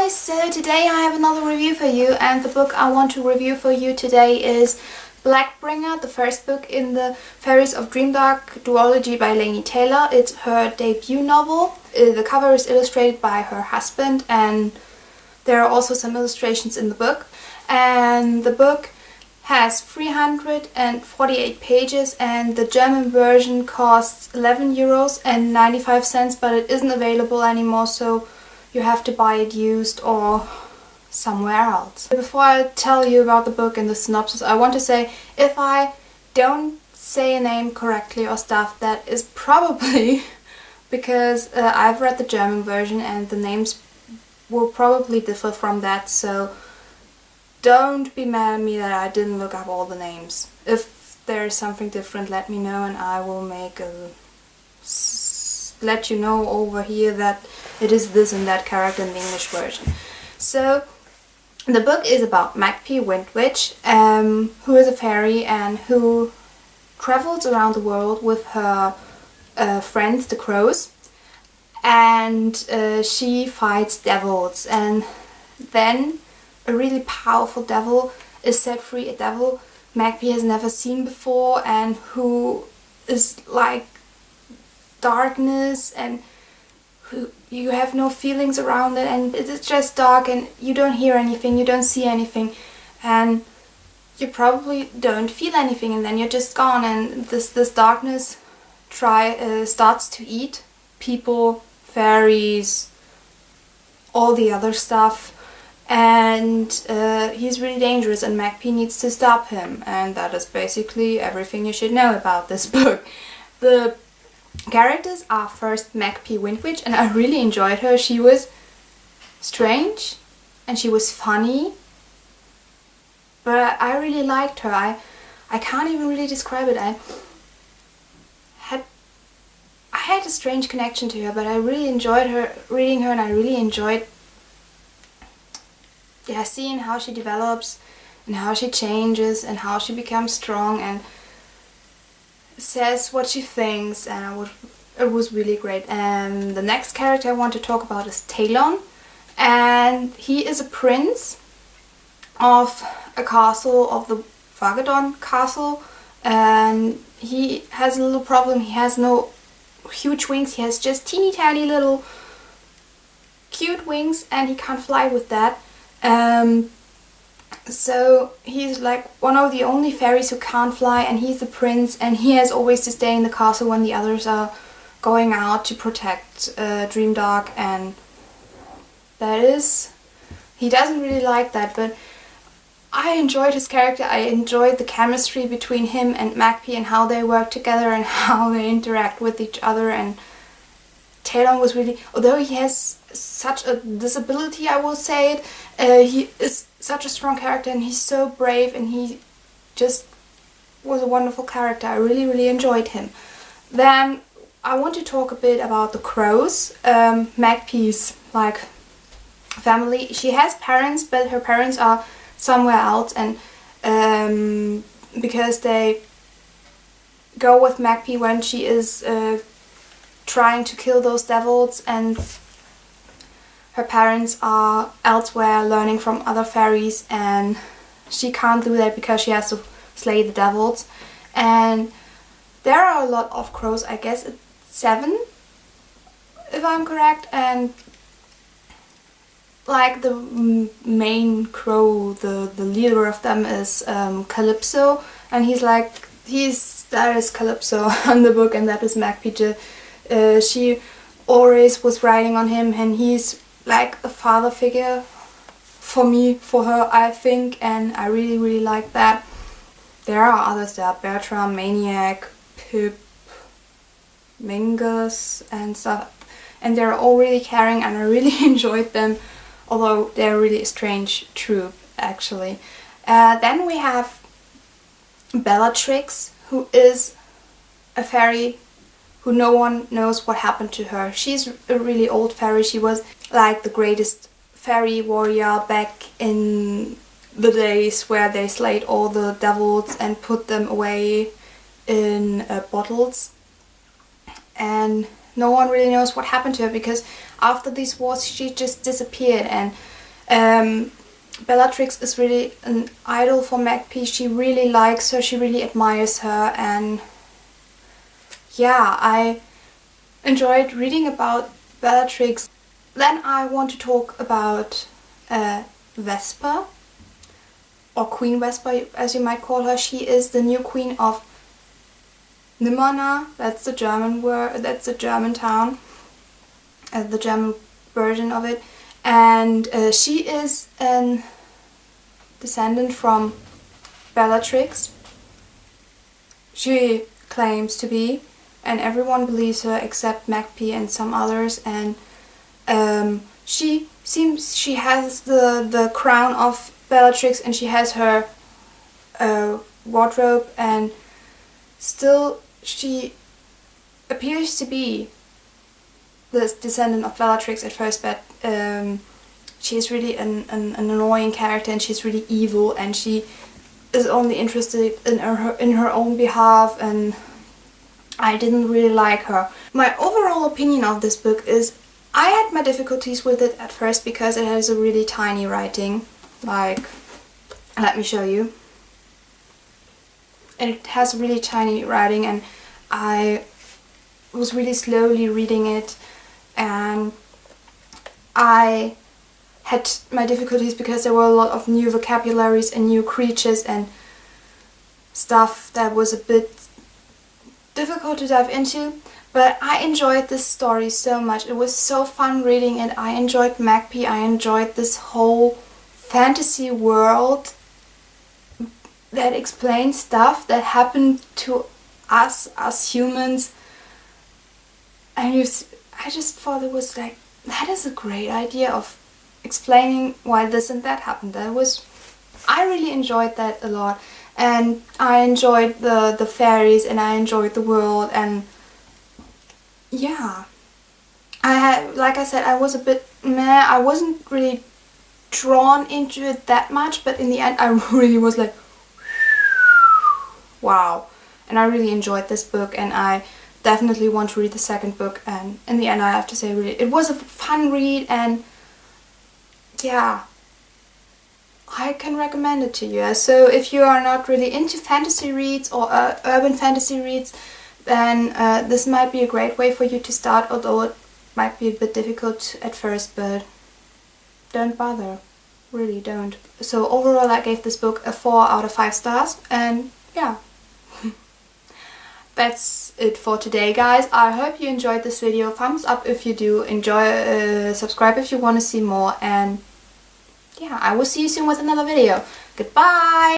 guys, so today I have another review for you, and the book I want to review for you today is Blackbringer, the first book in the Fairies of Dreamdark duology by Laini Taylor. It's her debut novel. The cover is illustrated by her husband, and there are also some illustrations in the book. And the book has 348 pages, and the German version costs 11 euros and 95 cents, but it isn't available anymore, so you have to buy it used or somewhere else. Before I tell you about the book and the synopsis, I want to say, if I don't say a name correctly or stuff, that is probably because I've read the German version and the names will probably differ from that, so don't be mad at me that I didn't look up all the names. If there's something different, let me know and I will make a let you know over here that it is this and that character in the English version. So the book is about Magpie Wind Witch, who is a fairy and who travels around the world with her friends, the crows, and she fights devils, and then a really powerful devil is set free, a devil Magpie has never seen before and who is like darkness, and who you have no feelings around it, and it's just dark and you don't hear anything, you don't see anything, and you probably don't feel anything, and then you're just gone, and this darkness starts to eat people, fairies, all the other stuff, and he's really dangerous and Magpie needs to stop him, and that is basically everything you should know about this book. The characters are first Magpie Wind Witch, and I really enjoyed her. She was strange and she was funny, but I really liked her. I can't even really describe it. I had a strange connection to her, but I really enjoyed her reading her, and I really enjoyed seeing how she develops and how she changes and how she becomes strong and says what she thinks, and it was really great. And the next character I want to talk about is Talon, and he is a prince of a castle, of the Vagadon castle, and he has a little problem. He has no huge wings, he has just teeny tiny little cute wings, and he can't fly with that. So he's like one of the only fairies who can't fly, and he's the prince, and he has always to stay in the castle when the others are going out to protect Dreamdark, and he doesn't really like that, but I enjoyed his character. I enjoyed the chemistry between him and Magpie and how they work together and how they interact with each other, and Talon was really, although he has such a disability, I will say it, he is such a strong character and he's so brave, and he just was a wonderful character. I really enjoyed him. Then I want to talk a bit about the crows, Magpie's like family. She has parents, but her parents are somewhere else, and because they go with Magpie when she is trying to kill those devils, and her parents are elsewhere learning from other fairies, and she can't do that because she has to slay the devils. And there are a lot of crows, I guess it's 7 if I'm correct, and like the main crow, the leader of them is Calypso, and that is Calypso on the book, and that is Magpie. She always was riding on him, and he's like a father figure for her, I think, and I really like that. There are others there, Bertram, Maniac, Pip, Mingus and stuff, and they're all really caring, and I really enjoyed them, although they're really a strange troupe actually. Then we have Bellatrix, who is a fairy who no one knows what happened to her. She's a really old fairy. She was like the greatest fairy warrior back in the days where they slayed all the devils and put them away in bottles. And no one really knows what happened to her, because after these wars she just disappeared, and Bellatrix is really an idol for Magpie. She really likes her, she really admires her, and yeah, I enjoyed reading about Bellatrix. Then I want to talk about Vesper, or Queen Vesper as you might call her. She is the new queen of Nimona. That's the German word, that's the German town, the German version of it. And she is a descendant from Bellatrix. She claims to be, and everyone believes her except Magpie and some others. And she seems she has the crown of Bellatrix, and she has her wardrobe, and still she appears to be the descendant of Bellatrix at first, but she's really an annoying character, and she's really evil, and she is only interested in her own behalf, and I didn't really like her. My overall opinion of this book is I had my difficulties with it at first because it has a really tiny writing. Like, let me show you. It has really tiny writing, and I was really slowly reading it, and I had my difficulties because there were a lot of new vocabularies and new creatures and stuff that was a bit difficult to dive into. But I enjoyed this story so much. It was so fun reading it. I enjoyed Magpie. I enjoyed this whole fantasy world that explains stuff that happened to us as humans. And I just thought it was like, that is a great idea of explaining why this and that happened. I really enjoyed that a lot, and I enjoyed the fairies, and I enjoyed the world, and yeah, like I said, I was a bit meh. I wasn't really drawn into it that much, but in the end I really was like, wow. And I really enjoyed this book, and I definitely want to read the second book, and in the end I have to say really it was a fun read, and yeah, I can recommend it to you. So if you are not really into fantasy reads or urban fantasy reads, then this might be a great way for you to start, although it might be a bit difficult at first, but don't bother. Really don't. So overall I gave this book a 4 out of 5 stars, and yeah. That's it for today, guys. I hope you enjoyed this video. Thumbs up if you do. Subscribe if you want to see more, and yeah, I will see you soon with another video. Goodbye!